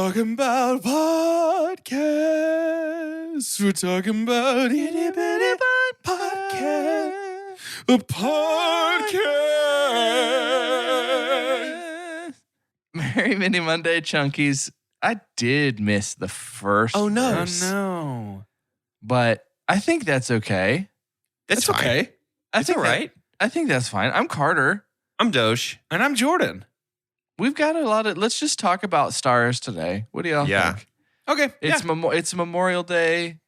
talking about podcasts. We're talking about itty bitty podcast. A podcast. Merry Mini Monday, Chunkies. I did miss the first verse. Oh, no. But I think that's okay. That's okay. I think all right. I think that's fine. I'm Carter. I'm Dosh. And I'm Jordan. We've got a lot of... Let's just talk about stars today. What do y'all think? Okay. It's Memorial Day.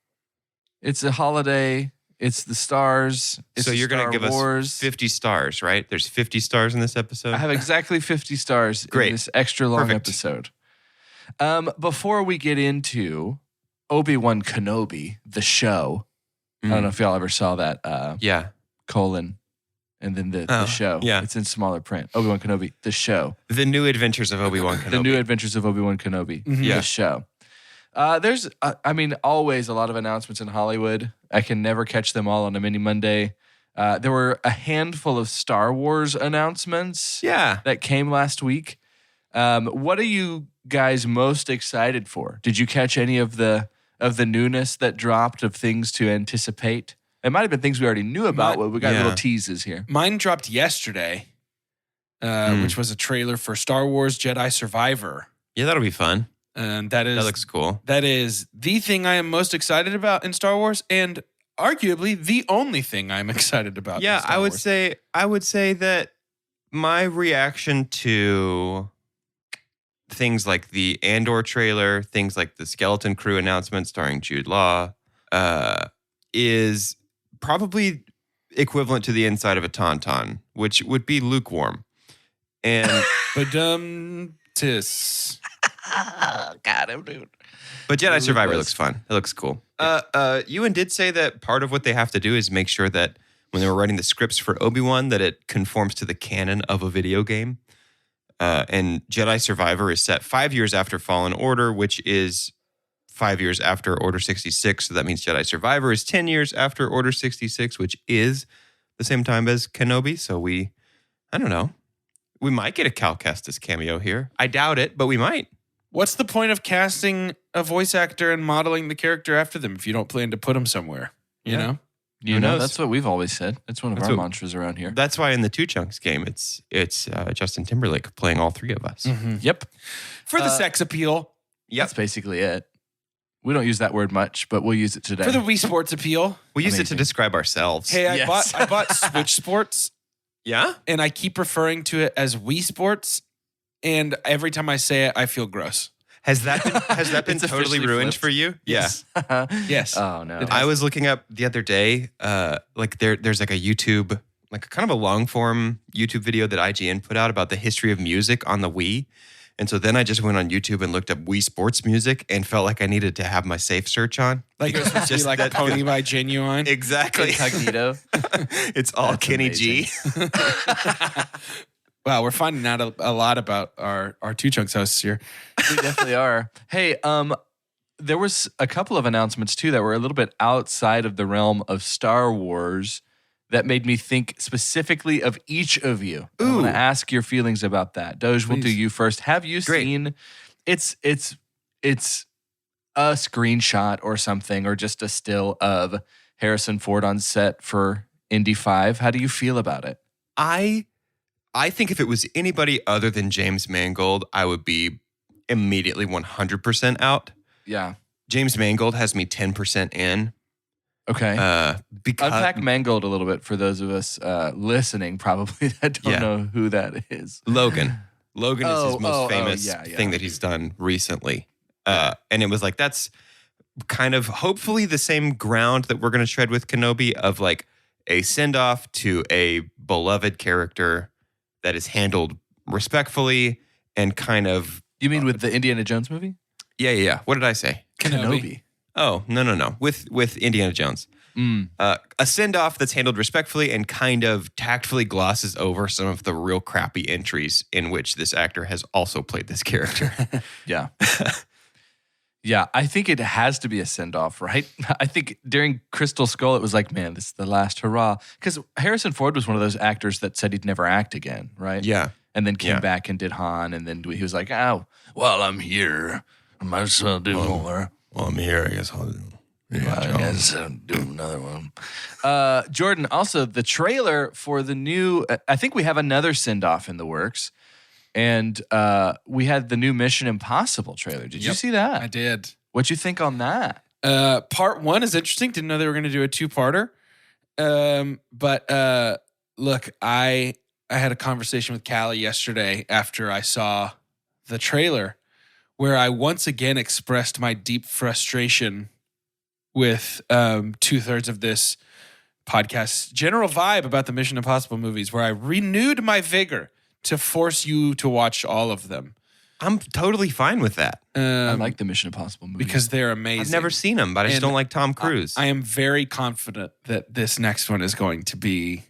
It's a holiday. It's the stars. It's so you're going to give us 50 stars, right? There's 50 stars in this episode? I have exactly 50 stars in this extra long episode. Before we get into Obi-Wan Kenobi, the show, I don't know if y'all ever saw that. Colon, and then the show. Yeah. It's in smaller print. Obi-Wan Kenobi, the show. The New Adventures of Obi-Wan Kenobi. The New Adventures of Obi-Wan Kenobi, the show. There's, always a lot of announcements in Hollywood. I can never catch them all on a Mini Monday. There were a handful of Star Wars announcements that came last week. What are you guys most excited for? Did you catch any of the newness that dropped, of things to anticipate? It might have been things we already knew about, but we got little teases here. Mine dropped yesterday, which was a trailer for Star Wars Jedi Survivor. Yeah, that'll be fun. And that looks cool. That is the thing I am most excited about in Star Wars, and arguably the only thing I'm excited about. Yeah, in Star Wars. I would say that my reaction to things like the Andor trailer, things like the Skeleton Crew announcement starring Jude Law, is probably equivalent to the inside of a tauntaun, which would be lukewarm. And tis. Got him, dude. But Jedi Survivor looks fun. It looks cool. Ewan did say that part of what they have to do is make sure that when they were writing the scripts for Obi-Wan, that it conforms to the canon of a video game. And Jedi Survivor is set 5 years after Fallen Order, which is 5 years after Order 66. So that means Jedi Survivor is 10 years after Order 66, which is the same time as Kenobi. So I don't know. We might get a Cal Kestis cameo here. I doubt it, but we might. What's the point of casting a voice actor and modeling the character after them if you don't plan to put them somewhere? You know? You know, that's what we've always said. That's one of our mantras around here. That's why in the Two Chunks game, it's Justin Timberlake playing all three of us. Mm-hmm. Yep. For the sex appeal. Yep. That's basically it. We don't use that word much, but we'll use it today. For the Wii Sports appeal. We use it to describe ourselves. Hey, I bought Switch Sports. Yeah? And I keep referring to it as Wii Sports. And every time I say it, I feel gross. Has that been totally ruined for you? Yes. Yeah. Yes. Oh, no. I was looking up the other day, there's like a YouTube, like kind of a long form YouTube video that IGN put out about the history of music on the Wii. And so then I just went on YouTube and looked up Wii Sports music and felt like I needed to have my safe search on. Like it was supposed to be like a Pony by Genuine. Exactly. Incognito. It's all That's Kenny amazing. G. Wow, we're finding out a lot about our Two Chunks hosts here. We definitely are. Hey, there was a couple of announcements too that were a little bit outside of the realm of Star Wars that made me think specifically of each of you. Ooh. I want to ask your feelings about that. Doge, we'll do you first. Have you seen? It's a screenshot or something, or just a still of Harrison Ford on set for Indy 5. How do you feel about it? I think if it was anybody other than James Mangold, I would be immediately 100% out. Yeah. James Mangold has me 10% in. Okay. Unpack Mangold a little bit for those of us listening, probably, that don't know who that is. Logan. Logan is his most famous thing that he's done recently. And it was like, that's kind of hopefully the same ground that we're going to tread with Kenobi, of like a send-off to a beloved character that is handled respectfully and kind of... You mean with the Indiana Jones movie? Yeah. What did I say? Kenobi. Oh, no. With Indiana Jones. A send-off that's handled respectfully and kind of tactfully glosses over some of the real crappy entries in which this actor has also played this character. Yeah. Yeah, I think it has to be a send-off, right? I think during Crystal Skull, it was like, man, this is the last hurrah. Because Harrison Ford was one of those actors that said he'd never act again, right? Yeah. And then came back and did Han, and then he was like, oh, while I'm here, Might as well do more. Well, I'm here. I guess I'll do. Yeah, I guess I'll do another one. Jordan, also the trailer for the new, I think we have another send-off in the works. And we had the new Mission Impossible trailer. Did you see that? I did. What'd you think on that? Part 1 is interesting. Didn't know they were going to do a 2-parter. But look, I had a conversation with Callie yesterday after I saw the trailer, where I once again expressed my deep frustration with 2/3 of this podcast's general vibe about the Mission Impossible movies, where I renewed my vigor to force you to watch all of them. I'm totally fine with that. I like the Mission Impossible movies. Because they're amazing. I've never seen them, but I just don't like Tom Cruise. I am very confident that this next one is going to be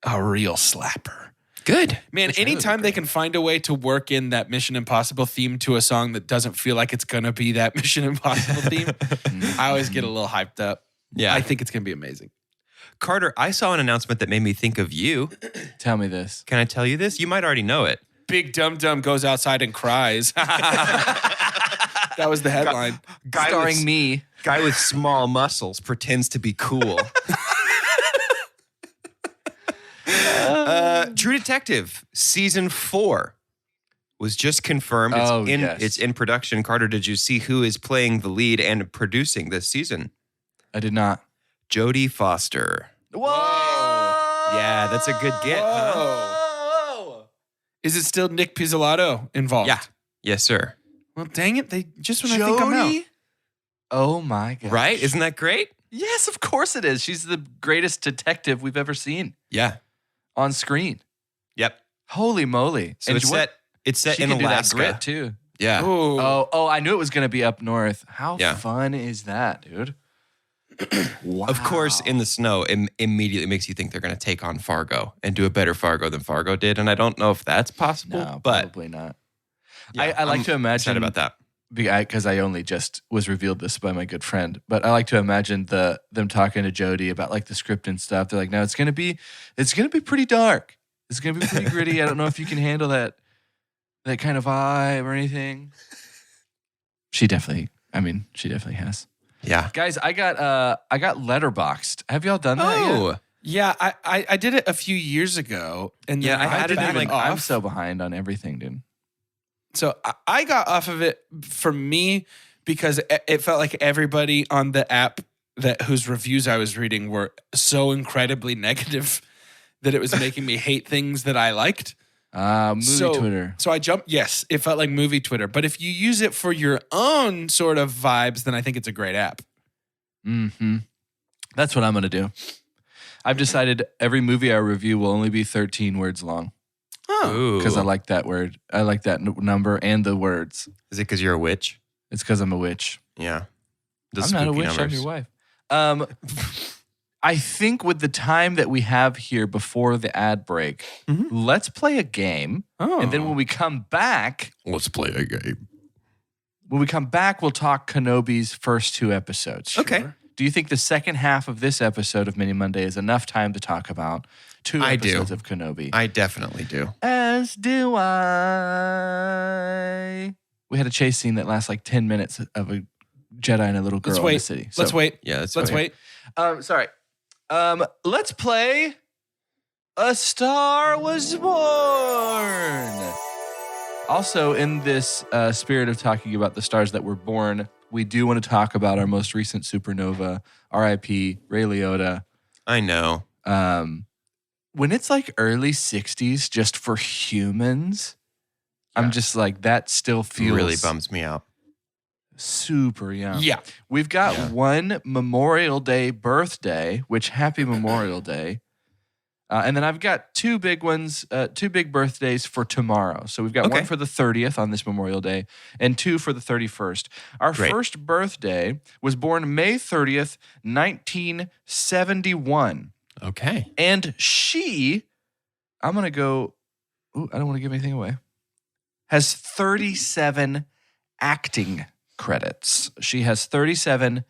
a real slapper. Good. Man, anytime they can find a way to work in that Mission Impossible theme to a song that doesn't feel like it's going to be that Mission Impossible theme, I always get a little hyped up. Yeah. I think it's going to be amazing. Carter, I saw an announcement that made me think of you. Tell me this. Can I tell you this? You might already know it. Big Dum Dum goes outside and cries. That was the headline. Starring me. Guy with small muscles pretends to be cool. True Detective season 4 was just confirmed. It's in production. Carter, did you see who is playing the lead and producing this season? I did not. Jodie Foster. Whoa! Yeah, that's a good get. Huh? Is it still Nick Pizzolatto involved? Yeah. Yes, sir. Well, dang it. They just when I think I'm out. Oh my gosh. Right? Isn't that great? Yes, of course it is. She's the greatest detective we've ever seen Yeah. on screen. Yep. Holy moly. So it's set in can Alaska. do that grit too. Yeah. Ooh. Oh, I knew it was going to be up north. How Yeah. fun is that, dude? Wow. Of course, in the snow, it immediately makes you think they're going to take on Fargo and do a better Fargo than Fargo did. And I don't know if that's possible, No, but probably not. yeah, I like to imagine about that. because I only just was revealed this by my good friend, but I like to imagine them talking to Jodie about like the script and stuff. They're like, no, it's gonna be pretty dark. It's gonna be pretty gritty. I don't know if you can handle that kind of vibe or anything. She definitely has. Yeah. Guys, I got Letterboxd. Have y'all done that yet? Yeah, I did it a few years ago. And Yeah, then I had it in, like, I'm so behind on everything, dude. So I got off of it for me because it felt like everybody on the app whose reviews I was reading were so incredibly negative that it was making me hate things that I liked. Movie Twitter. So I jumped. Yes, it felt like movie Twitter. But if you use it for your own sort of vibes, then I think it's a great app. Mm-hmm. That's what I'm going to do. I've decided every movie I review will only be 13 words long. Oh. Because I like that word. I like that number and the words. Is it because you're a witch? It's because I'm a witch. Yeah. I'm not a witch. I'm your wife. I think with the time that we have here before the ad break, let's play a game. Oh. And then when we come back... Let's play a game. When we come back, we'll talk Kenobi's first 2 episodes. Okay. Do you think the second half of this episode of Mini Monday is enough time to talk about 2 episodes of Kenobi? I definitely do. As do I. We had a chase scene that lasts like 10 minutes of a Jedi and a little girl in the city. Let's wait. Yeah, let's wait. Sorry. Let's play A Star Was Born. Also, in this spirit of talking about the stars that were born, we do want to talk about our most recent supernova, R.I.P. Ray Liotta. I know. When it's like early 60s just for humans, I'm just like, that still feels... really bums me out. Super young. Yeah. We've got one Memorial Day birthday, which happy Memorial Day. And then I've got 2 big ones, 2 big birthdays for tomorrow. So we've got one for the 30th on this Memorial Day and 2 for the 31st. Our first birthday was born May 30th, 1971. Okay. And she, I'm going to go, I don't want to give anything away, has 37 acting credits. She has 37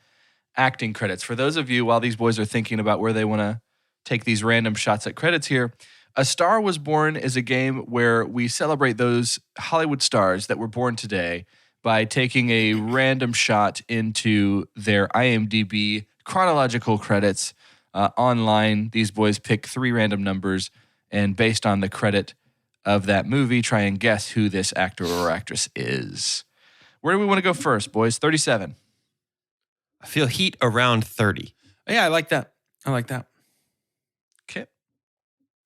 acting credits. For those of you, while these boys are thinking about where they want to take these random shots at credits here, A Star Was Born is a game where we celebrate those Hollywood stars that were born today by taking a random shot into their IMDb chronological credits. Online, these boys pick 3 random numbers, and based on the credit of that movie, try and guess who this actor or actress is. Where do we want to go first, boys? 37. I feel heat around 30. Yeah, I like that. Okay.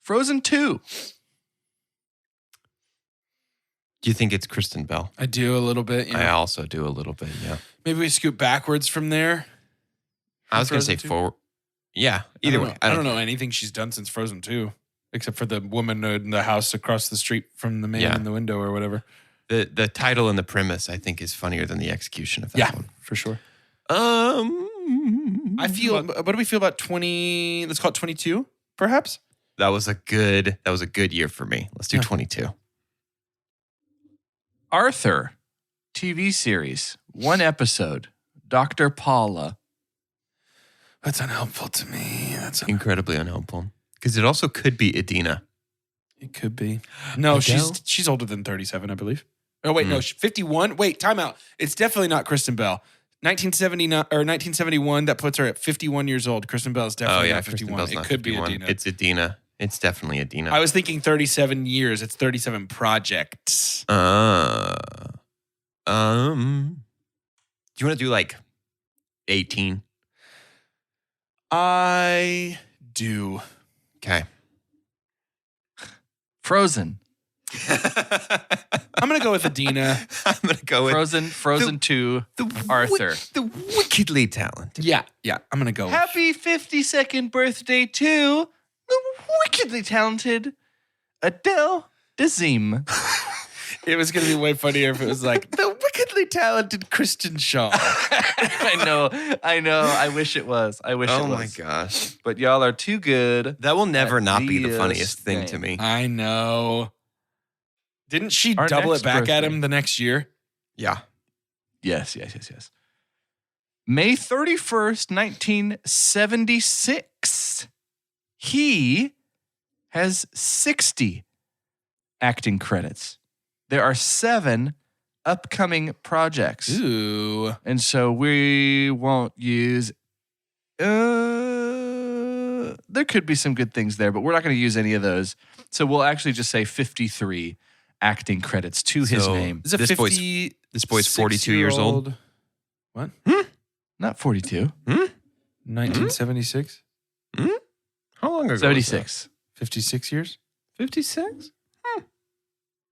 Frozen 2. Do you think it's Kristen Bell? I do a little bit. I also do a little bit, yeah. Maybe we scoot backwards from there. I was going to say 4. Yeah, either way. I don't know anything she's done since Frozen 2, except for the woman in the house across the street from the man in the window or whatever. The title and the premise, I think, is funnier than the execution of that one. For sure. What do we feel about 20? Let's call it 22, perhaps. That was a good year for me. Let's do 22. Arthur, TV series, 1 episode, Dr. Paula. That's unhelpful to me. That's incredibly unhelpful. Because it also could be Idina. It could be. No, Adele? she's older than 37, I believe. Oh, wait, no, 51. Wait, time out. It's definitely not Kristen Bell. 1979 or 1971, that puts her at 51 years old. Kristen Bell is definitely not 51. It could be Idina. It's Idina. It's definitely Idina. I was thinking 37 years. It's 37 projects. Do you want to do like 18? I do. Okay. Frozen. I'm going to go with Idina. I'm going to go with Frozen 2, Arthur. The wickedly talented. Yeah, I'm going to go with. Happy 52nd birthday to the wickedly talented Adele Dazeem. It was going to be way funnier if it was like the wickedly talented Kristen Shaw. I know. I wish it was. Oh my gosh. But y'all are too good. That will never not be the funniest thing to me. I know. Didn't she Our double next it back at birthday. him the next year? Yeah. Yes. May 31st, 1976. He has 60 acting credits. There are 7 upcoming projects. Ooh. And so we won't use... there could be some good things there, but we're not going to use any of those. So we'll actually just say 53 acting credits to his name. Is it This boy's 42 years old. What? Not 42. 1976? How long ago? 76. 56 years? 56?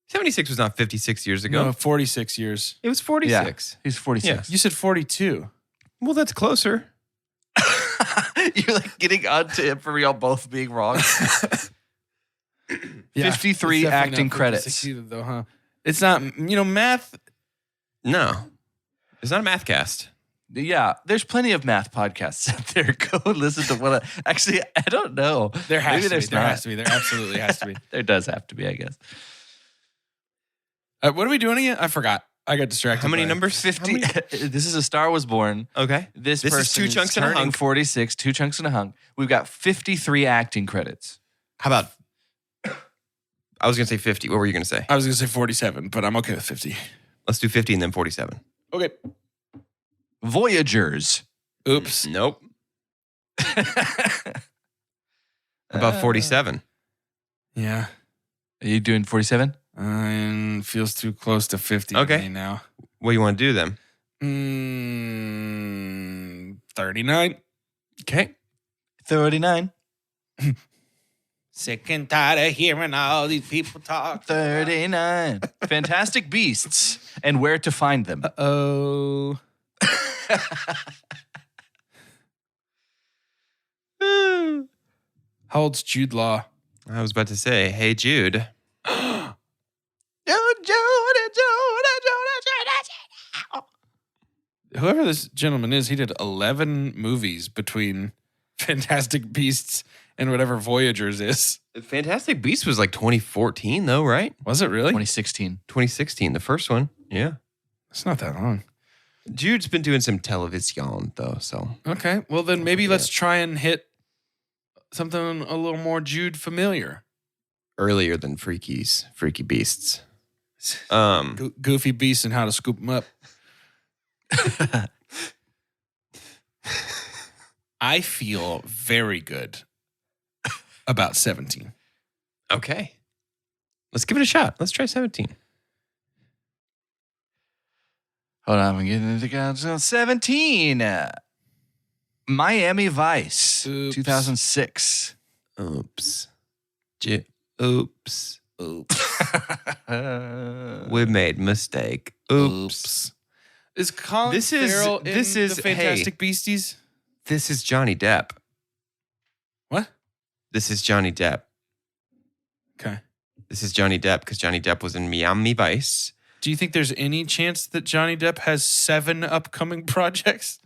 76 was not 56 years ago. No, 46 years. It was 46. Yeah, he's 46. Yes. You said 42. Well, that's closer. You're like getting onto it for y'all both being wrong. 53 It's definitely acting not 56 credits. either, though, huh? It's not, math. No. It's not a math cast. Yeah, there's plenty of math podcasts out there. Go listen to one. Actually, I don't know. There has Maybe to be. there's There not. has to be. There absolutely has to be. There does have to be, I guess. What are we doing again? I forgot. I got distracted. How many by- numbers? 50. This is A Star Was Born. Okay. This is person 2 chunks and a turning hunk. 46, 2 chunks and a hunk. We've got 53 acting credits. How about... I was going to say 50. What were you going to say? I was going to say 47, but I'm okay with 50. Let's do 50 and then 47. Okay. Voyagers. Oops. Nope. How about 47? Yeah. Are you doing 47? Feels too close to 50 to Okay. me now. What do you want to do then? 39. Okay. 39. Sick and tired of hearing all these people talk. 39. Fantastic Beasts and Where to Find Them. Oh. How old's Jude Law? I was about to say, hey, Jude. Whoever this gentleman is, he did 11 movies between Fantastic Beasts and whatever Voyagers is. Fantastic Beasts was like 2014, though, right? Was it really? 2016. 2016, the first one. Yeah. It's not that long. Jude's been doing some television, though, so. Okay. Well, then maybe let's try and hit something a little more Jude familiar. Earlier than Freaky Beasts. Goofy Beast and How to Scoop Them Up. I feel very good about 17. Okay. Let's give it a shot. Let's try 17. Hold on, I'm getting into count. 17. Miami Vice, Oops. 2006. Oops. Oops. We made mistake. Oops. Is Colin This is- Farrell in this is- the Fantastic Beasties? This is Johnny Depp. What? This is Johnny Depp. Okay. This is Johnny Depp because Johnny Depp was in Miami Vice. Do you think there's any chance that Johnny Depp has 7 upcoming projects?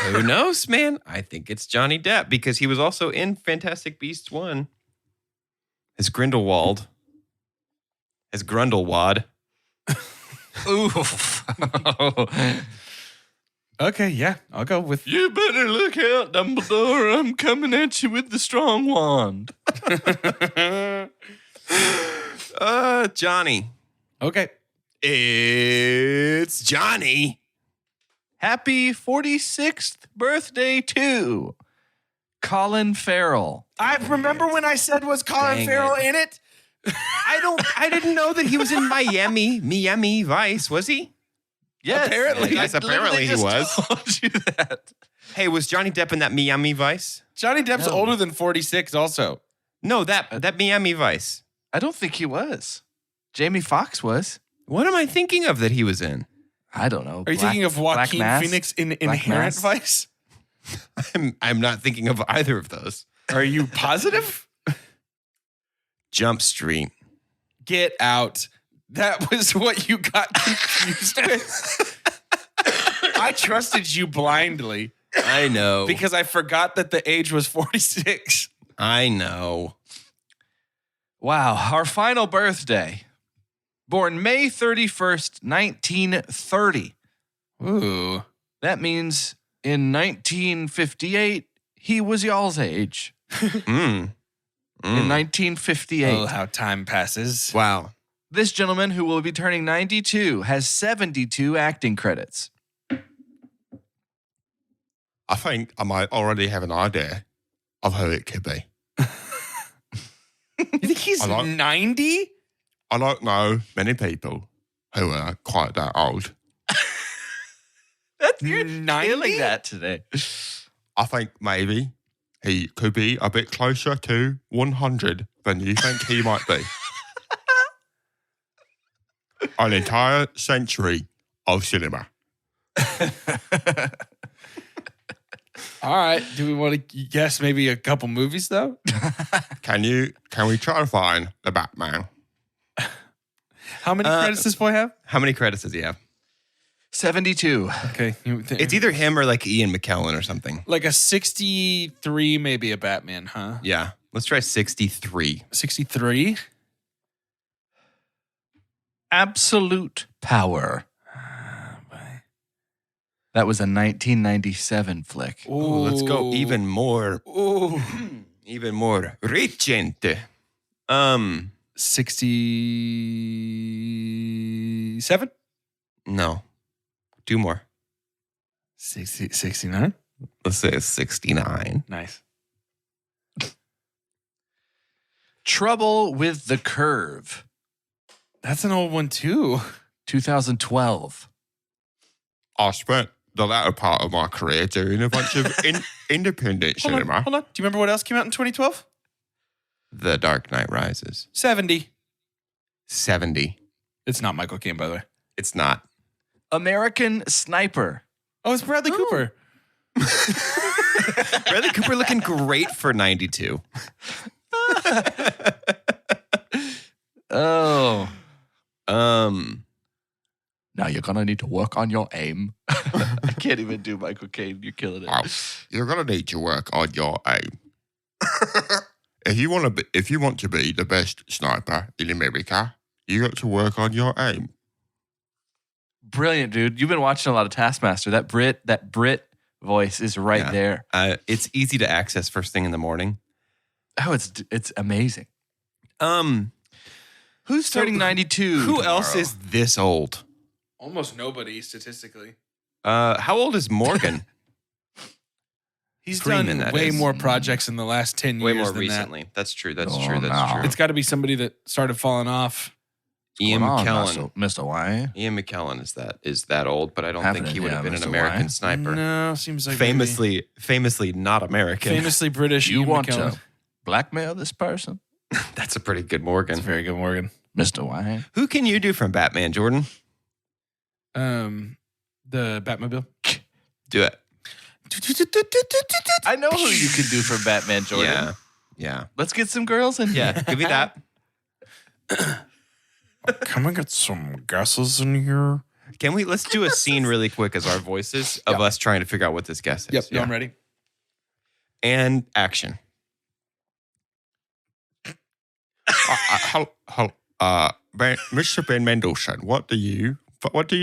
Who knows, man? I think it's Johnny Depp because he was also in Fantastic Beasts 1 as Grindelwald. As Grundlewad. Oof. Okay, yeah, I'll go with. You better look out, Dumbledore. I'm coming at you with the strong wand. Johnny. Okay. It's Johnny. Happy 46th birthday to Colin Farrell. I remember when I said was Colin Dang Farrell it. in it. I didn't know that he was in Miami Vice, was he? Yes, Apparently. Yes, apparently he literally was. just told you that. Hey, was Johnny Depp in that Miami Vice? Johnny Depp's No. older than 46 also. No, that Miami Vice. I don't think he was. Jamie Foxx was. What am I thinking of that he was in? I don't know. Are you thinking of Joaquin Mask? Phoenix in Black Inherent Mask? Vice? I'm not thinking of either of those. Are you positive? Jump Street. Get out. That was what you got confused with. I trusted you blindly I know. because I forgot that the age was 46. I know. Wow, our final birthday. Born May 31st, 1930. Ooh. That means in 1958, he was y'all's age. Mm. In 1958. Oh, how time passes. Wow. This gentleman, who will be turning 92, has 72 acting credits. I think I might already have an idea of who it could be. You think he's I like- 90? I don't know many people who are quite that old. You're 90? feeling that today. I think maybe he could be a bit closer to 100 than you think he might be. An entire century of cinema. All right. Do we want to guess maybe a couple movies, though? Can we try to find the Batman? How many credits does this boy have? How many credits does he have? 72. Okay. It's either him or like Ian McKellen or something. like a 63, maybe a Batman, huh? Yeah. Let's try 63. 63? Absolute Power. That was a 1997 flick. Ooh, let's go even more. Ooh. Even more recent. 67? No. 2 more. 69? Let's say 69. Nice. Trouble with the Curve. That's an old one, too. 2012. I spent the latter part of my career doing a bunch of independent Hold cinema. on. Do you remember what else came out in 2012? The Dark Knight Rises. 70. 70. It's not Michael Caine, by the way. It's not. American Sniper. Oh, it's Bradley Cooper. Bradley Cooper looking great for 92. Oh. Now you're gonna need to work on your aim. I can't even do Michael Caine. You're killing it. Oh, you're gonna need to work on your aim. If you want to be the best sniper in America, you got to work on your aim. Brilliant, dude. You've been watching a lot of Taskmaster. That Brit voice is right Yeah. there. It's easy to access first thing in the morning. Oh, it's amazing. Who's turning 92? Who else is this old? Almost nobody, statistically. How old is Morgan? He's Freeman, done that way is. more projects in the last 10 years Way more than recently. That's true. That's Oh, true. no. That's that. true. It's got to be somebody that started falling off. Ian What's going McKellen. on, Mr. Y? Ian McKellen is that old, but I don't think he would have been an Mr. American Y. sniper. No, seems like Famously not American. famously British. You Ian want McKellen. to blackmail this person? That's a pretty good Morgan. That's very good, Morgan. Mr. Y? Who can you do from Batman, Jordan? The Batmobile. Do it. I know who you can do from Batman, Jordan. Yeah. Let's get some girls in here. Yeah. Give me that. Can we get some guesses in here? Let's do a scene really quick as our voices of us trying to figure out what this guess is. Yep, I'm ready. And action. Mr. Ben Mendelsohn, what do you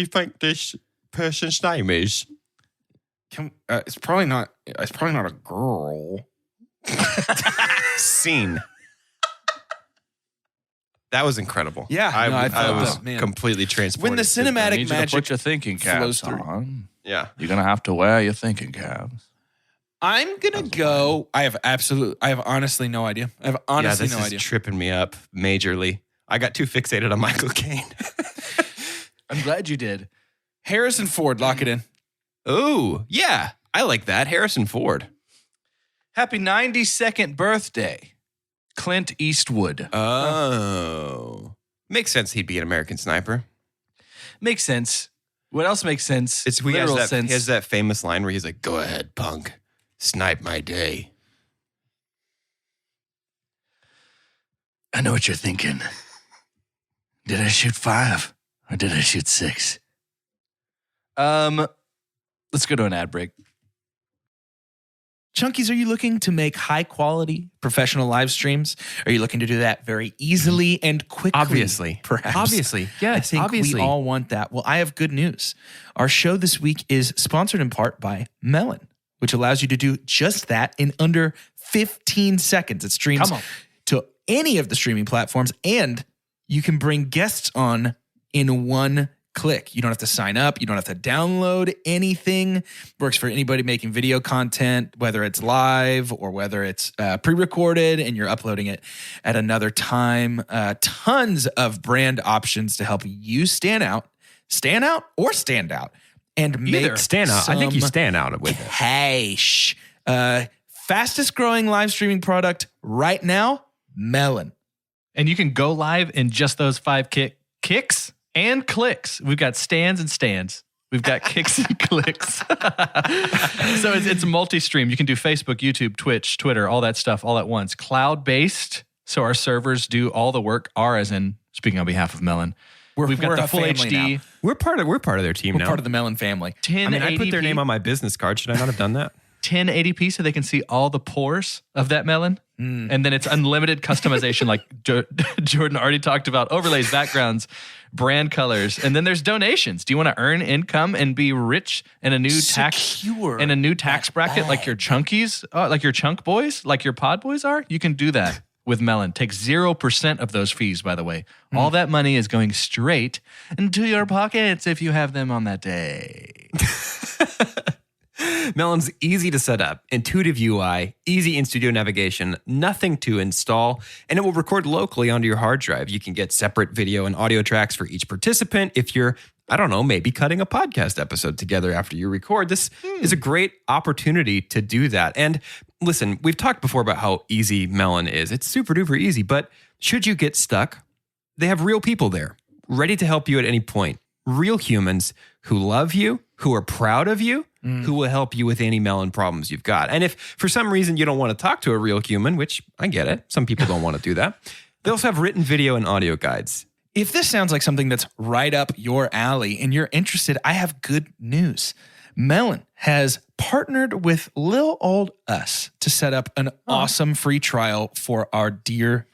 think this person's name is? It's probably not a girl. Scene. That was incredible. Yeah, I felt was that, man. completely transported. When the to- I cinematic need you to magic put your thinking flows caps through. on. Yeah. You're going to have to wear your thinking caps. I'm gonna go. I have honestly no idea. I have honestly this no is idea. tripping me up majorly. I got too fixated on Michael Caine. I'm glad you did. Harrison Ford, lock it in. Oh, yeah. I like that. Harrison Ford. Happy 92nd birthday, Clint Eastwood. Oh. Makes sense he'd be an American sniper. Makes sense. What else makes sense? He Literal has sense. that famous line where he's like, "Go ahead, punk. Snipe my day." I know what you're thinking. Did I shoot 5 or did I shoot 6? Let's go to an ad break. Chunkies, are you looking to make high quality professional live streams? Are you looking to do that very easily and quickly? Obviously. Perhaps. Obviously. Yes, I think obviously. we all want that. Well, I have good news. Our show this week is sponsored in part by Melon, which allows you to do just that in under 15 seconds. It streams to any of the streaming platforms, and you can bring guests on in one click. You don't have to sign up. You don't have to download anything. Works for anybody making video content, whether it's live or whether it's pre-recorded and you're uploading it at another time. Tons of brand options to help you stand out, and make stand out. I think you stand out with it. cash. Fastest growing live streaming product right now, Melon. And you can go live in just those 5 kicks and clicks. We've got stands and stands. We've got kicks and clicks. So it's multi-stream. You can do Facebook, YouTube, Twitch, Twitter, all that stuff all at once. Cloud-based. So our servers do all the work. As in, speaking on behalf of Melon, we've got we're the a full family HD. now. We're part of their team We're now. part of the Melon family. I mean, I put their 1080p. name on my business card. Should I not have done that? 1080p so they can see all the pores of that melon. And then it's unlimited customization like Jordan already talked about. Overlays, backgrounds, brand colors. And then there's donations. Do you want to earn income and be rich in a new tax bracket like your chunkies, like your chunk boys, like your pod boys are? You can do that with Melon. Take 0% of those fees, by the way. All that money is going straight into your pockets if you have them on that day. Melon's easy to set up, intuitive UI, easy in-studio navigation, nothing to install, and it will record locally onto your hard drive. You can get separate video and audio tracks for each participant if you're, I don't know, maybe cutting a podcast episode together after you record. This is a great opportunity to do that. And listen, we've talked before about how easy Melon is. It's super duper easy, but should you get stuck, they have real people there, ready to help you at any point. Real humans who love you, who are proud of you, who will help you with any Melon problems you've got. And if for some reason you don't want to talk to a real human, which I get it, some people don't want to do that, they also have written video and audio guides. If this sounds like something that's right up your alley and you're interested, I have good news. Melon has partnered with Lil Old Us to set up an awesome free trial for our dear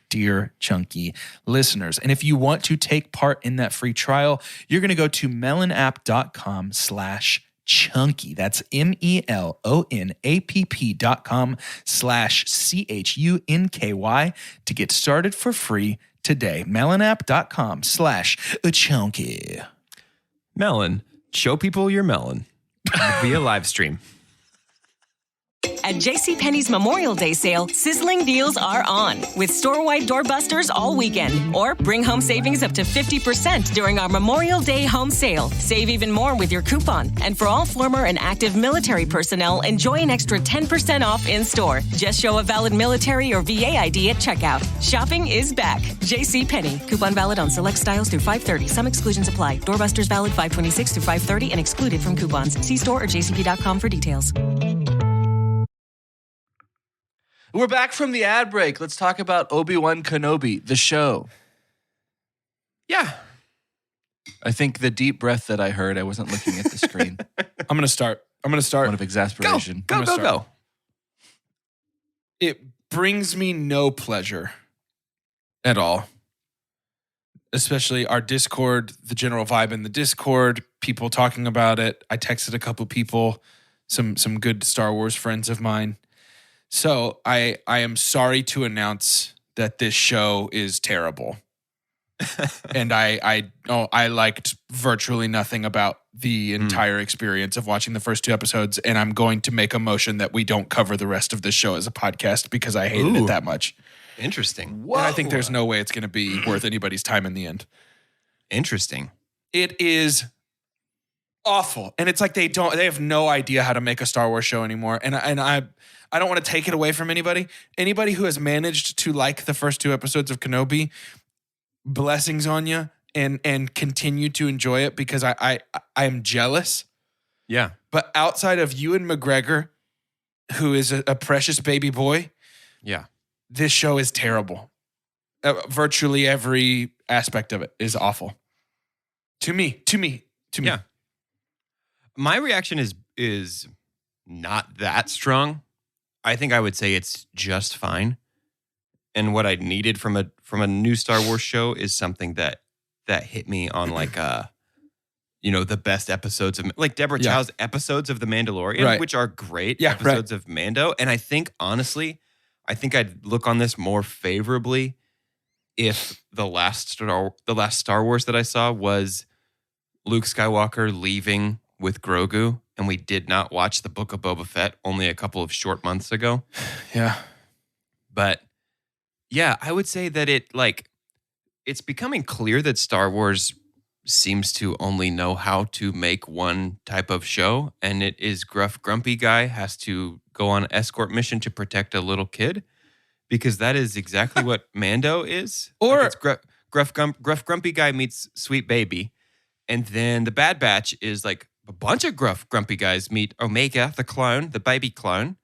chunky listeners. And if you want to take part in that free trial, you're going to go to melonapp.com/chunky. That's MELONAPP.com/CHUNKY to get started for free today. melonapp.com/chunky. Melon. Show people your melon via live stream. At Jcpenney's Memorial Day sale, sizzling deals are on with store-wide doorbusters all weekend. Or bring home savings up to 50% during our Memorial Day home sale. Save even more with your coupon. And for all former and active military personnel, enjoy an extra 10% off in-store. Just show a valid military or VA ID at checkout. Shopping is back. Jcpenney. Coupon valid on select styles through 5/30. Some exclusions apply. Doorbusters valid 5/26 through 5/30 and excluded from coupons. See store or jcp.com for details. We're back from the ad break. Let's talk about Obi-Wan Kenobi, the show. Yeah. I think the deep breath that I heard, I wasn't looking at the screen. I'm going to start. One of exasperation. Go. It brings me no pleasure at all. Especially our Discord, the general vibe in the Discord, people talking about it. I texted a couple people, some good Star Wars friends of mine. So I am sorry to announce that this show is terrible. And I liked virtually nothing about the entire experience of watching the first 2 episodes, and I'm going to make a motion that we don't cover the rest of this show as a podcast because I hated it that much. Interesting. And I think there's no way it's going to be worth anybody's time in the end. Interesting. It is awful. And it's like they have no idea how to make a Star Wars show anymore. And I don't want to take it away from anybody. Anybody who has managed to like the first 2 episodes of Kenobi, blessings on you, and continue to enjoy it because I am jealous. Yeah. But outside of Ewan McGregor, who is a precious baby boy, yeah, this show is terrible. Virtually every aspect of it is awful. To me. Yeah. My reaction is not that strong. I think I would say it's just fine. And what I needed from a new Star Wars show is something that hit me on like the best episodes of like Deborah Chow's episodes of The Mandalorian, which are great episodes of Mando. And I think honestly, I'd look on this more favorably if the last Star Wars that I saw was Luke Skywalker leaving with Grogu, and we did not watch the Book of Boba Fett only a couple of short months ago. Yeah. But yeah, I would say that it's becoming clear that Star Wars seems to only know how to make one type of show, and it is gruff, grumpy guy has to go on an escort mission to protect a little kid, because that is exactly what Mando is. Or it's gruff, grumpy guy meets sweet baby, and then the Bad Batch is like a bunch of gruff, grumpy guys meet Omega, the clone, the baby clone.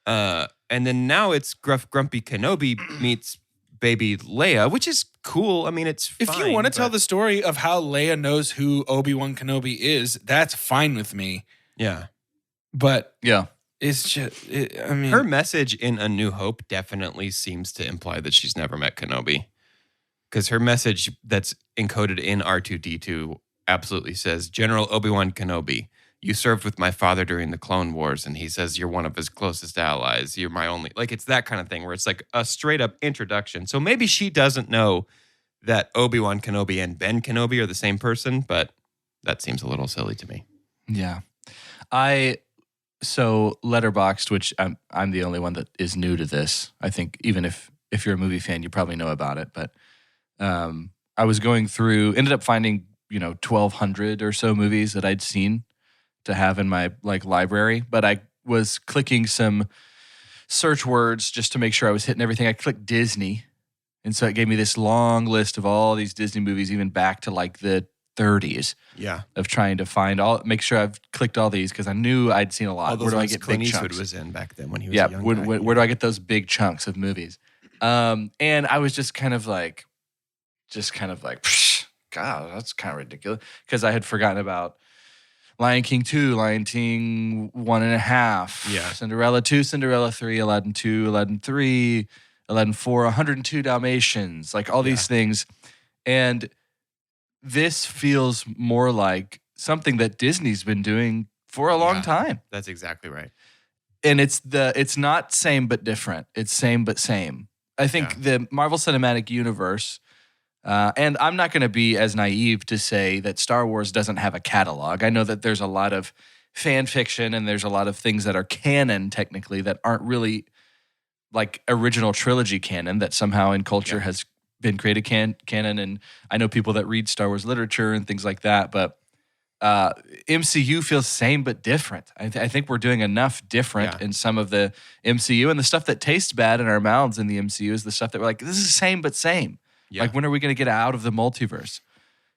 And then now it's gruff, grumpy Kenobi meets baby Leia, which is cool. I mean, it's fine. If you want to tell the story of how Leia knows who Obi-Wan Kenobi is, that's fine with me. Yeah. But yeah, it's just, her message in A New Hope definitely seems to imply that she's never met Kenobi. Because her message that's encoded in R2-D2 absolutely says, General Obi-Wan Kenobi, you served with my father during the Clone Wars, and he says you're one of his closest allies. You're my only... Like, it's that kind of thing where it's like a straight-up introduction. So maybe she doesn't know that Obi-Wan Kenobi and Ben Kenobi are the same person, but that seems a little silly to me. Yeah. So Letterboxd, which I'm the only one that is new to this. I think even if you're a movie fan, you probably know about it. But I was going through, ended up finding 1,200 or so movies that I'd seen to have in my library, but I was clicking some search words just to make sure I was hitting everything. I clicked Disney, and so it gave me this long list of all these Disney movies, even back to the 30s. Yeah, of trying to make sure I've clicked all these because I knew I'd seen a lot. Where do I get Clint big Eastwood chunks? was in back then when he was a young guy. Where do I get those big chunks of movies? And I was just kind of like, Psh, God, that's kind of ridiculous. Because I had forgotten about Lion King 2, Lion King 1.5, Cinderella 2, Cinderella 3, Aladdin 2, Aladdin 3, Aladdin 4, 102 Dalmatians, all these things. And this feels more like something that Disney's been doing for a long time. That's exactly right. And it's not same but different. It's same but same. I think the Marvel Cinematic Universe And I'm not going to be as naive to say that Star Wars doesn't have a catalog. I know that there's a lot of fan fiction and there's a lot of things that are canon technically that aren't really like original trilogy canon that somehow in culture has been created canon. And I know people that read Star Wars literature and things like that, but MCU feels same but different. I think we're doing enough different in some of the MCU, and the stuff that tastes bad in our mouths in the MCU is the stuff that we're like, this is same but same. Yeah. Like, when are we going to get out of the multiverse?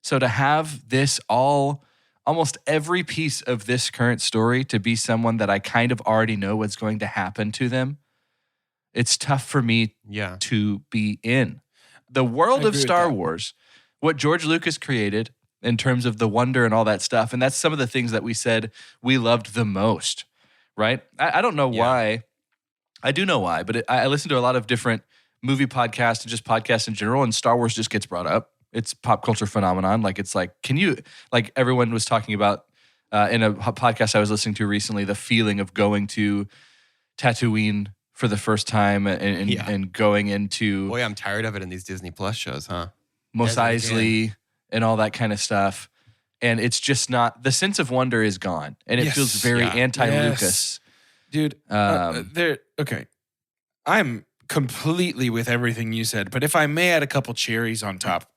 So to have this almost every piece of this current story to be someone that I kind of already know what's going to happen to them, it's tough for me to be in. The world of Star Wars, what George Lucas created in terms of the wonder and all that stuff, and that's some of the things that we said we loved the most, right? I don't know why. I do know why, but I listen to a lot of different movie podcasts and just podcasts in general, and Star Wars just gets brought up. It's pop culture phenomenon. Like, it's like, like everyone was talking about in a podcast I was listening to recently, the feeling of going to Tatooine for the first time and going into... Boy, I'm tired of it in these Disney Plus shows, huh? Mos Eisley and all that kind of stuff. And it's just not... The sense of wonder is gone. And it feels very anti-Lucas. Dude, okay. I'm completely with everything you said, but if I may add a couple cherries on top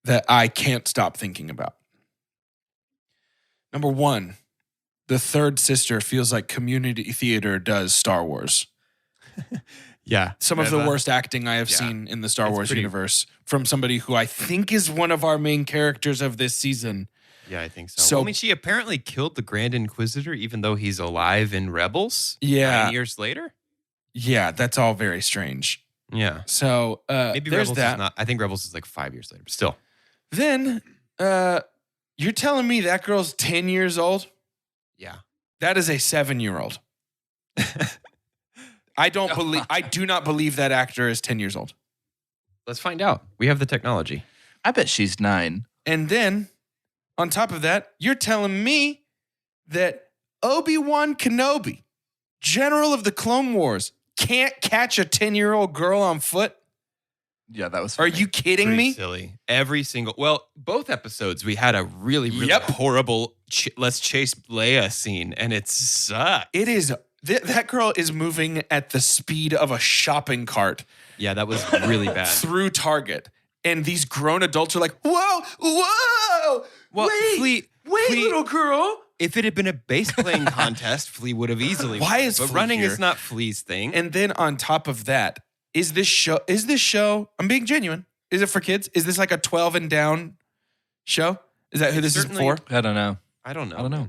that I can't stop thinking about. Number one, the third sister feels like community theater does Star Wars. Some of the worst acting I have seen in the Star Wars universe from somebody who I think is one of our main characters of this season. Yeah, I think so. I mean, she apparently killed the Grand Inquisitor even though he's alive in Rebels 9 years later. Yeah, that's all very strange. Yeah. So maybe there's Rebels that. is not. I think Rebels is like 5 years later, but still. Then you're telling me that girl's 10 years old? Yeah. That is a 7-year-old. I do not believe that actor is 10 years old. Let's find out. We have the technology. I bet she's 9. And then on top of that, you're telling me that Obi-Wan Kenobi, General of the Clone Wars, can't catch a 10-year-old girl on foot? Yeah, that was funny. Are you kidding me? Silly. Both episodes, we had a really, really horrible let's chase Leia scene, and it sucked. It is. That girl is moving at the speed of a shopping cart. Yeah, that was really bad. Through Target. And these grown adults are like, whoa, well, wait, little girl. If it had been a bass playing contest, Flea would have easily won. But Flea running here is not Flea's thing. And then on top of that, is this show, I'm being genuine, is it for kids? Is this like a 12 and down show? Is that who this is for? I don't know. I don't know.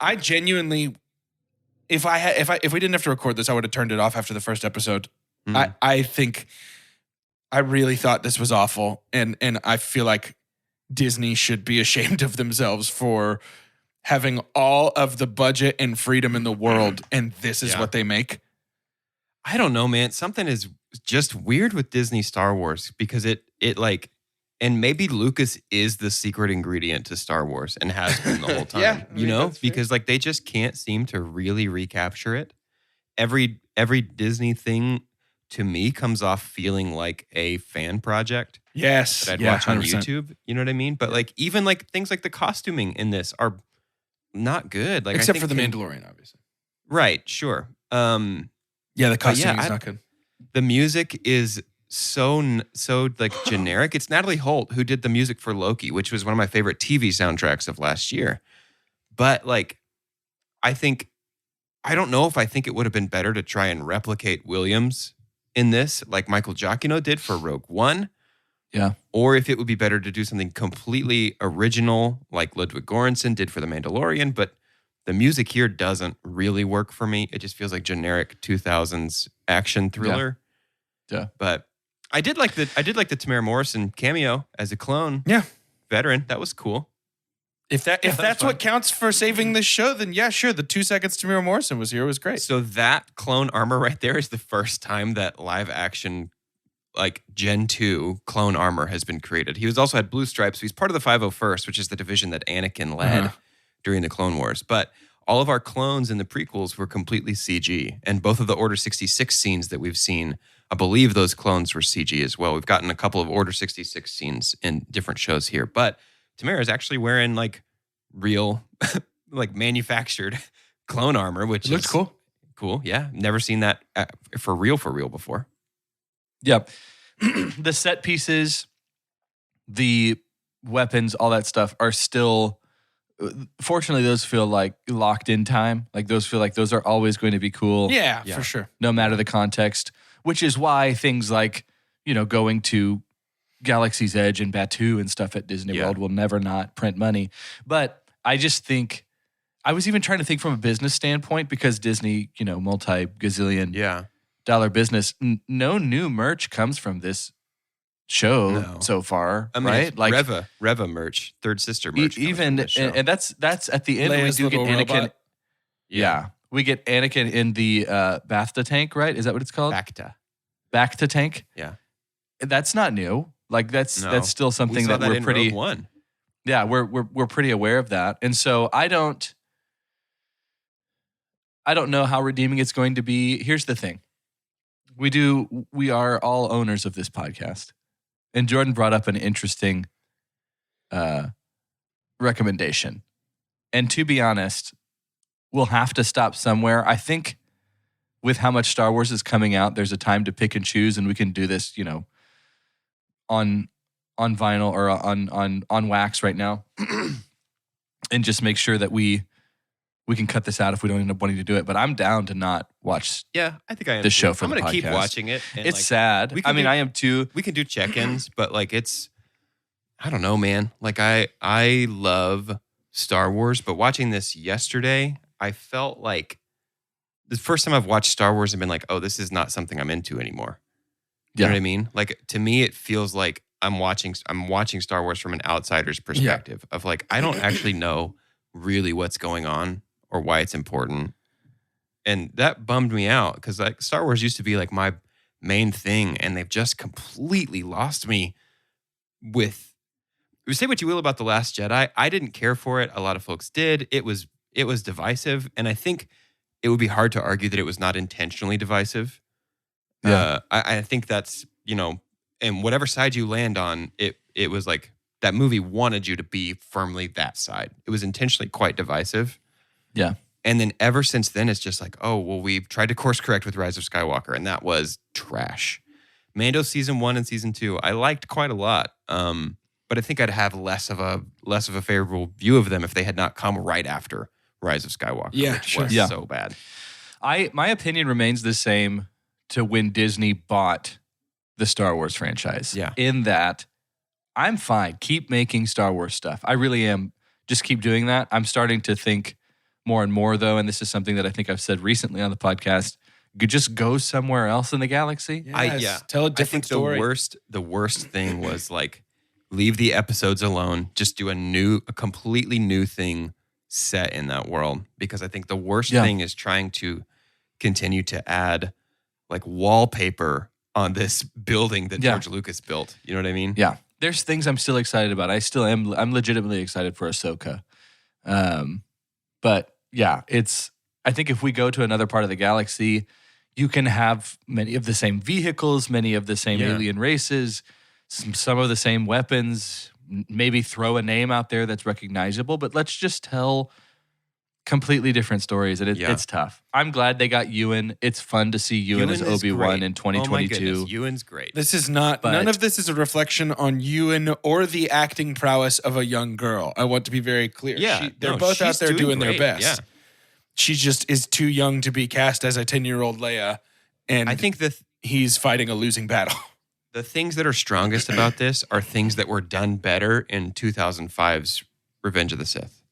I genuinely, if we didn't have to record this, I would have turned it off after the first episode. I think I really thought this was awful, and I feel like Disney should be ashamed of themselves for having all of the budget and freedom in the world, and this is what they make. I don't know, man. Something is just weird with Disney Star Wars because it like, and maybe Lucas is the secret ingredient to Star Wars and has been the whole time. Because like they just can't seem to really recapture it. Every Disney thing to me comes off feeling like a fan project. Yes. That I'd watch on 100%. YouTube. You know what I mean? But like even like things like the costuming in this are not good. Like except for the Mandalorian, obviously. Right. Sure. Yeah, the costuming is not good. The music is so like generic. It's Natalie Holt who did the music for Loki, which was one of my favorite TV soundtracks of last year. But like, I don't know if I think it would have been better to try and replicate Williams in this, like Michael Giacchino did for Rogue One. Yeah. Or if it would be better to do something completely original, like Ludwig Göransson did for The Mandalorian. But the music here doesn't really work for me. It just feels like generic 2000s action thriller. Yeah. But I did like the Tamara Morrison cameo as a clone. Yeah. Veteran. That was cool. If that's what counts for saving this show, then yeah, sure. The 2 seconds Tamara Morrison was here was great. So that clone armor right there is the first time that live action, like Gen 2 clone armor has been created. He was also had blue stripes. So he's part of the 501st, which is the division that Anakin led during the Clone Wars. But all of our clones in the prequels were completely CG. And both of the Order 66 scenes that we've seen, I believe those clones were CG as well. We've gotten a couple of Order 66 scenes in different shows here. But Tamara is actually wearing like real, like manufactured clone armor, which looks cool. Cool. Yeah. Never seen that for real before. Yep. The set pieces, the weapons, all that stuff are still, fortunately, those feel like locked in time. Like those feel like those are always going to be cool. Yeah, for sure. No matter the context, which is why things like, going to Galaxy's Edge and Batuu and stuff at Disney World will never not print money. But I just think, I was even trying to think from a business standpoint because Disney, multi-gazillion dollar business, no new merch comes from this show so far, right? Like Reva merch, Third Sister merch. Even and that's at the end Leia's we do get Anakin. robot. Yeah, we get Anakin in the Bacta tank, right? Is that what it's called? Bacta tank. Yeah, that's not new. Like that's still something that we're pretty. Rogue One. Yeah, we're pretty aware of that, and so I don't know how redeeming it's going to be. Here's the thing: we are all owners of this podcast. And Jordan brought up an interesting recommendation. And to be honest, we'll have to stop somewhere. I think with how much Star Wars is coming out, there's a time to pick and choose, and we can do this, on vinyl or on wax right now, and just make sure that we can cut this out if we don't end up wanting to do it. But I'm down to not watch. Yeah, I think I am. The show from I'm going to keep podcast. watching it. And it's sad. I am too. We can do check-ins, but like I don't know, man. Like I love Star Wars, but watching this yesterday, I felt like the first time I've watched Star Wars, I've been like, oh, this is not something I'm into anymore. You know what I mean? Like to me, it feels like I'm watching Star Wars from an outsider's perspective of like, I don't actually know really what's going on or why it's important. And that bummed me out because like Star Wars used to be like my main thing, and they've just completely lost me with. Say what you will about The Last Jedi, I didn't care for it. A lot of folks did. It was divisive, and I think it would be hard to argue that it was not intentionally divisive. Yeah, I think that's and whatever side you land on, it was like that movie wanted you to be firmly that side. It was intentionally quite divisive. Yeah. And then ever since then, it's just like, oh, well, we've tried to course correct with Rise of Skywalker, and that was trash. Mando season 1 and season 2, I liked quite a lot. But I think I'd have less of a favorable view of them if they had not come right after Rise of Skywalker. Yeah, which sure. was so bad. My opinion remains the same to when Disney bought the Star Wars franchise. Yeah. In that, I'm fine. Keep making Star Wars stuff. I really am. Just keep doing that. I'm starting to think more and more, though, and this is something that I think I've said recently on the podcast, just go somewhere else in the galaxy. Tell a different story. The worst thing was like, leave the episodes alone. Just do a completely new thing set in that world. Because I think the worst thing is trying to continue to add like wallpaper on this building that George Lucas built. You know what I mean? Yeah. There's things I'm still excited about. I still am. I'm legitimately excited for Ahsoka. But yeah, I think if we go to another part of the galaxy, you can have many of the same vehicles, many of the same alien races, some of the same weapons, maybe throw a name out there that's recognizable, but let's just tell completely different stories, and it's tough. I'm glad they got Ewan. It's fun to see Ewan as Obi-Wan in 2022. Oh my goodness, Ewan's great. This is none of this is a reflection on Ewan or the acting prowess of a young girl. I want to be very clear. Yeah, they're both out there doing their best. Yeah. She just is too young to be cast as a 10-year-old Leia, and I think that he's fighting a losing battle. The things that are strongest about this are things that were done better in 2005's Revenge of the Sith.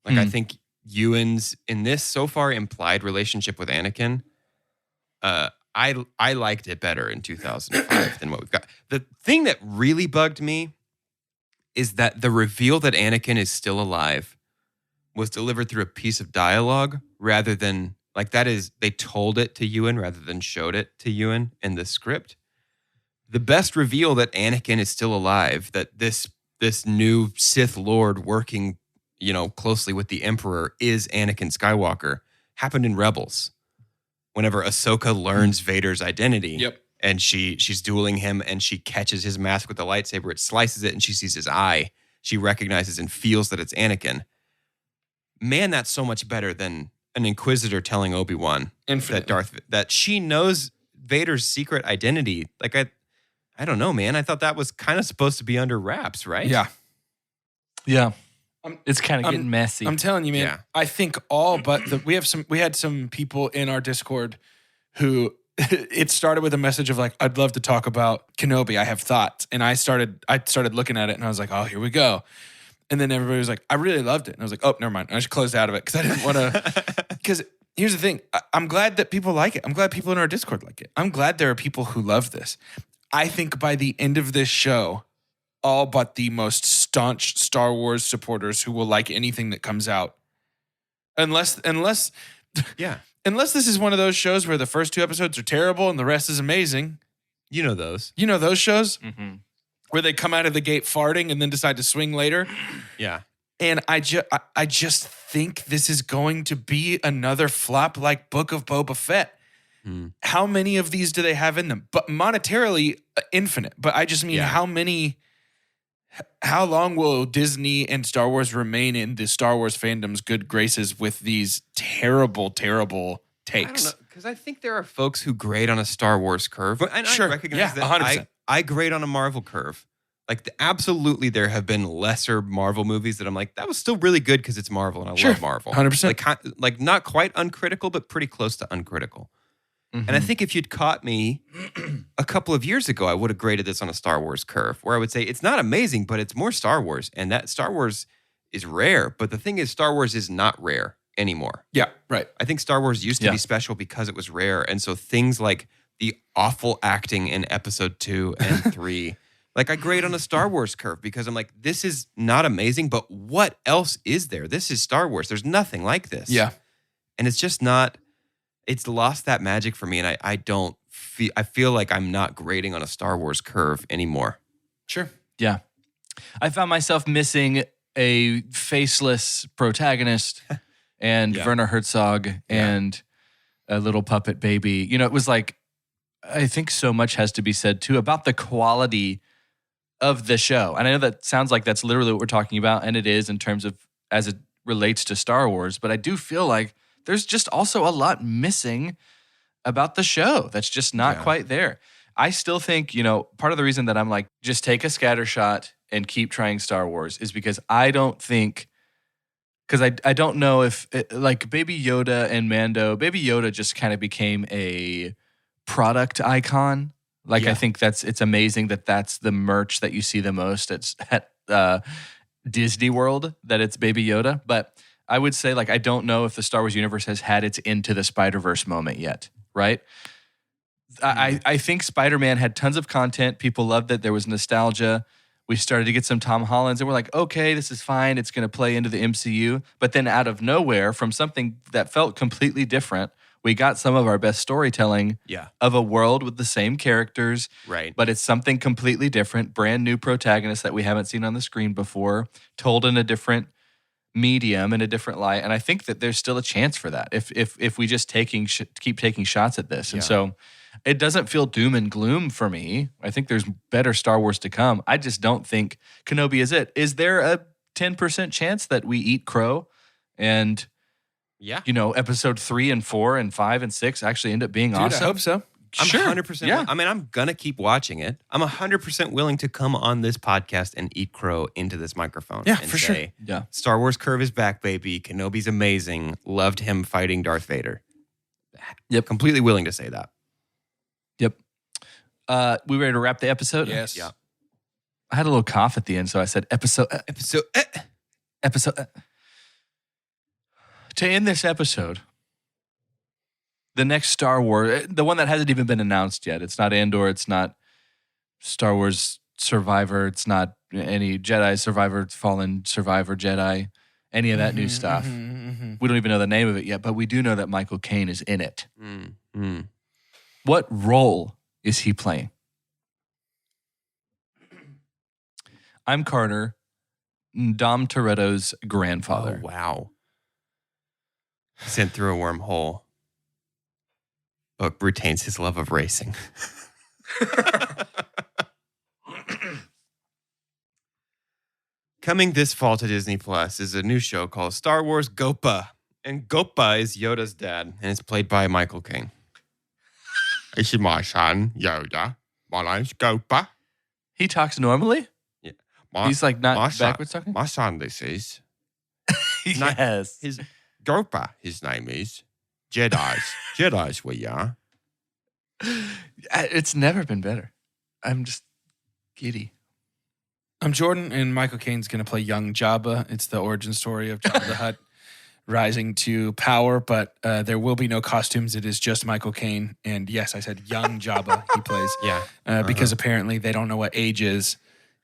Like, I think Ewan's, in this so far implied relationship with Anakin, I liked it better in 2005 than what we've got. The thing that really bugged me is that the reveal that Anakin is still alive was delivered through a piece of dialogue rather than, like, they told it to Ewan rather than showed it to Ewan in the script. The best reveal that Anakin is still alive, that this new Sith Lord working, closely with the Emperor is Anakin Skywalker happened in Rebels. Whenever Ahsoka learns Vader's identity, and she's dueling him, and she catches his mask with the lightsaber, it slices it, and she sees his eye. She recognizes and feels that it's Anakin. Man, that's so much better than an Inquisitor telling Obi-Wan that she knows Vader's secret identity. Like I don't know, man. I thought that was kind of supposed to be under wraps, right? Yeah. It's kind of getting messy. I'm telling you, man. Yeah. I think we had some people in our Discord who it started with a message of like, I'd love to talk about Kenobi. I have thoughts. And I started looking at it and I was like, oh, here we go. And then everybody was like, I really loved it. And I was like, oh, never mind. I just closed out of it because I didn't want to. Because here's the thing. I'm glad that people like it. I'm glad people in our Discord like it. I'm glad there are people who love this. I think by the end of this show, all but the most staunch Star Wars supporters who will like anything that comes out. Unless this is one of those shows where the first 2 episodes are terrible and the rest is amazing. You know those. You know those shows? Mm-hmm. Where they come out of the gate farting and then decide to swing later? Yeah. And I just think this is going to be another flop like Book of Boba Fett. How many of these do they have in them? But monetarily, infinite. But I just mean how long will Disney and Star Wars remain in the Star Wars fandom's good graces with these terrible, terrible takes? I don't know, because I think there are folks who grade on a Star Wars curve. And sure. I recognize that 100%. I grade on a Marvel curve. Like, absolutely, there have been lesser Marvel movies that I'm like, that was still really good because it's Marvel and I love Marvel. 100%. Like, not quite uncritical, but pretty close to uncritical. Mm-hmm. And I think if you'd caught me a couple of years ago, I would have graded this on a Star Wars curve where I would say it's not amazing, but it's more Star Wars. And that Star Wars is rare. But the thing is, Star Wars is not rare anymore. Yeah, right. I think Star Wars used to be special because it was rare. And so things like the awful acting in episode 2 and 3, like I grade on a Star Wars curve because I'm like, this is not amazing, but what else is there? This is Star Wars. There's nothing like this. Yeah. And it's just not... It's lost that magic for me, and I feel like I'm not grading on a Star Wars curve anymore. Sure. Yeah. I found myself missing a faceless protagonist and Werner Herzog and a little puppet baby. It was like, I think so much has to be said too about the quality of the show. And I know that sounds like that's literally what we're talking about, and it is in terms of as it relates to Star Wars, but I do feel like there's just also a lot missing about the show that's just not quite there. I still think, part of the reason that I'm like, just take a scatter shot and keep trying Star Wars is because I don't know if, like Baby Yoda and Mando, Baby Yoda just kind of became a product icon. Like, I think it's amazing that that's the merch that you see the most at Disney World, that it's Baby Yoda. But I would say, like, I don't know if the Star Wars universe has had its Into the Spider-Verse moment yet, right? I think Spider-Man had tons of content. People loved it. There was nostalgia. We started to get some Tom Hollands, and we're like, okay, this is fine. It's going to play into the MCU. But then out of nowhere, from something that felt completely different, we got some of our best storytelling of a world with the same characters, right? But it's something completely different, brand new protagonists that we haven't seen on the screen before, told in a different medium, in a different light. And I think that there's still a chance for that if we just keep taking shots at this. And so it doesn't feel doom and gloom for me. I think there's better Star Wars to come. I just don't think Kenobi is it. Is there a 10% chance that we eat crow and episode 3 and 4 and 5 and 6 actually end up being awesome? I hope so. I'm 100%. Yeah. I mean, I'm going to keep watching it. I'm 100% willing to come on this podcast and eat crow into this microphone. Yeah, and for say, sure. Yeah. Star Wars curve is back, baby. Kenobi's amazing. Loved him fighting Darth Vader. Yep. Completely willing to say that. Yep. We ready to wrap the episode? Yes. Yeah. I had a little cough at the end, so I said episode. To end this episode, the next Star Wars, the one that hasn't even been announced yet. It's not Andor. It's not Star Wars Survivor. It's not any Jedi Survivor, Fallen Survivor Jedi, any of that new stuff. We don't even know the name of it yet, but we do know that Michael Caine is in it. What role is he playing? I'm Carter. Dom Toretto's grandfather. Oh, wow. Sent through a wormhole, but retains his love of racing. Coming this fall to Disney Plus is a new show called Star Wars Gopa. And Gopa is Yoda's dad, and it's played by Michael Caine. This is my son, Yoda. My name's Gopa. He talks normally? He's like not backwards talking? My son, this is. Yes. His Gopa, his name is. Jedi's we are. It's never been better. I'm just giddy. I'm Jordan, and Michael Caine's going to play young Jabba. It's the origin story of Jabba the Hutt rising to power, but there will be no costumes. It is just Michael Caine. And yes, I said young Jabba he plays. Yeah. Because apparently they don't know what age is.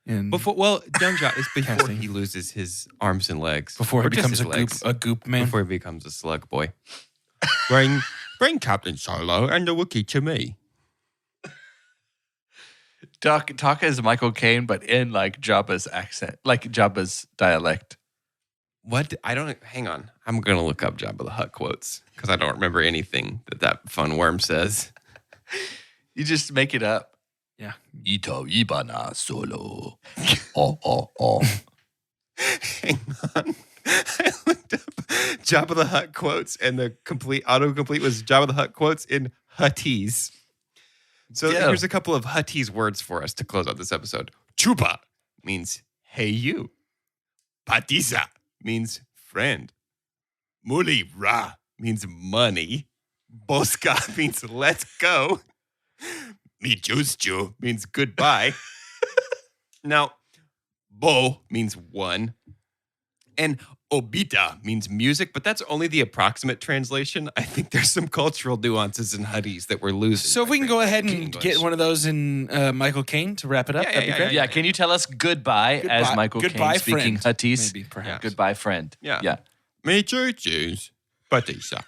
Young Jabba is before he loses his arms and legs. Before he becomes a goop man. Before he becomes a slug boy. Bring Captain Solo and the Wookiee to me. Talk as Michael Caine, but in like Jabba's accent, like Jabba's dialect. What? Hang on. I'm going to look up Jabba the Hutt quotes because I don't remember anything that fun worm says. You just make it up. Yeah. Ito ibana solo. Oh. Hang on. I looked up Jabba the Hutt quotes, and the complete autocomplete was Jabba the Hutt quotes in Huttese. So here's a couple of Huttese words for us to close out this episode. Chupa means hey you. Patisa means friend. Muli ra means money. Boska means let's go. Mijusju means goodbye. Now, bo means one. And obita means music, but that's only the approximate translation. I think there's some cultural nuances in Huttese that we're losing. So if we can go ahead and get one of those in Michael Caine to wrap it up, that'd be great. Yeah, can you tell us goodbye as Michael Caine speaking Huttese? Maybe, perhaps. Goodbye, friend. Yeah. Me choose Patisa.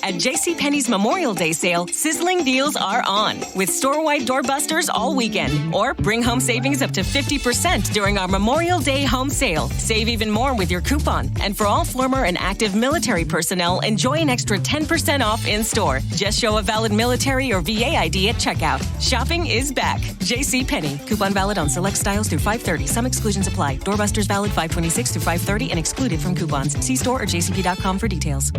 At Jcpenney's Memorial Day sale, sizzling deals are on with store-wide doorbusters all weekend. Or bring home savings up to 50% during our Memorial Day home sale. Save even more with your coupon. And for all former and active military personnel, enjoy an extra 10% off in-store. Just show a valid military or VA ID at checkout. Shopping is back. Jcpenney. Coupon valid on select styles through 5/30. Some exclusions apply. Doorbusters valid 5/26 through 5/30 and excluded from coupons. See store or jcp.com for details.